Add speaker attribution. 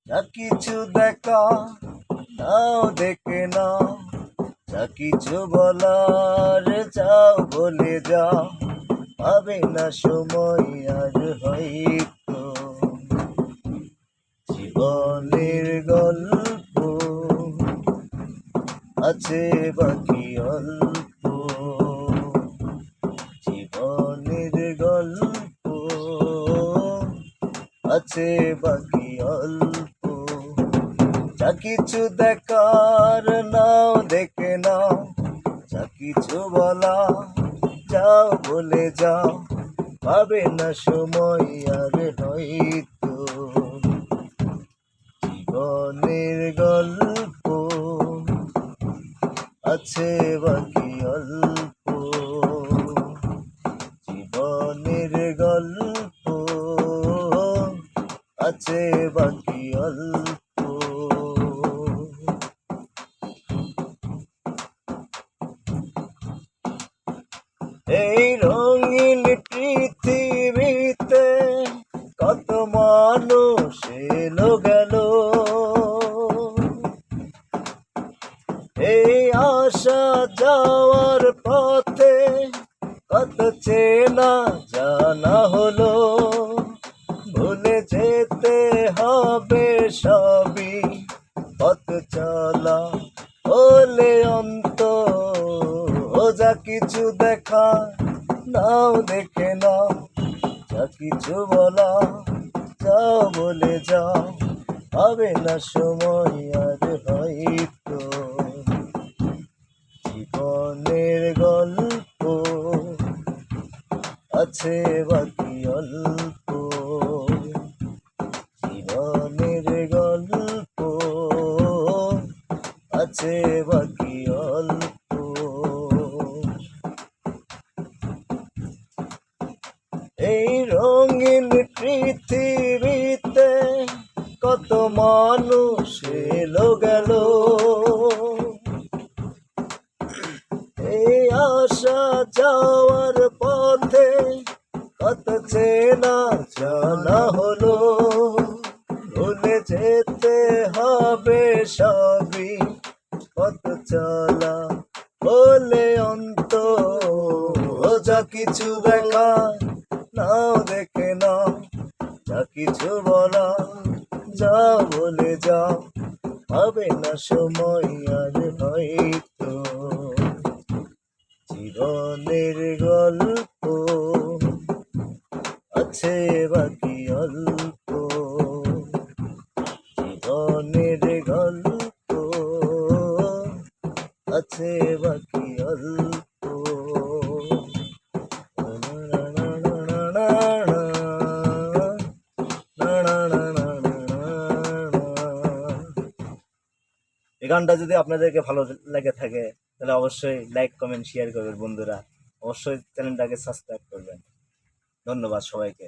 Speaker 1: যা কিছু দেখা নাও দেখে নাও, যা কিছু বলার যাও বলে যাও, পাবে না সময় আর হয়তো। জীবনের গল্প আছে বাকি অল্প, জীবনের গল্প আছে বাকি অল্প। যা কিছু দেখার নাও দেখে নাও, যা কিছু বলা যাও বলে যাও, পাবে না সময় আর হয়তো। জীবনের গল্প আছে বাকি অল্প, জীবনের গল্প আছে বাকি অল্প। এই রঙিন পৃথিবীতে কত মানুষ এলো গেল, এই আসা যাওয়ার পথে কত চেনা জানা হলো। ভুলে যেতে হবে সবই, পথ চলা হলে অন্ত। ও যা কিছু দেখা নাও দেখে নাও, যা কিছু বলা যাও বলে যাও, হবে না সময় আর হয়তো। জীবনের গল্প আছে বাকি অল্প, জীবনের গল্প আছে বাকি অল্প। এই রঙিন পৃথিবীতে কত মানুষ এলো গেল, এই আসা যাওয়ার পথে কত চেনা জানা হলো। ভুলে যেতে হবে সবই, পথ চলা বলে অন্ত। ও যা কিছু দেখা নাও দেখে নাও, যা কিছু বলা যাও বলে যাও, হবে না সময় আর হয়তো। জীবনের গল্প আছে বাকি অল্প, জীবনের গল্প আছে বাকি অল্প। এই গানটা যদি আপনাদেরকে ভালো লেগে থাকে তাহলে অবশ্যই লাইক কমেন্ট শেয়ার করবেন বন্ধুরা, অবশ্যই চ্যানেলটাকে সাবস্ক্রাইব করবেন। ধন্যবাদ সবাইকে।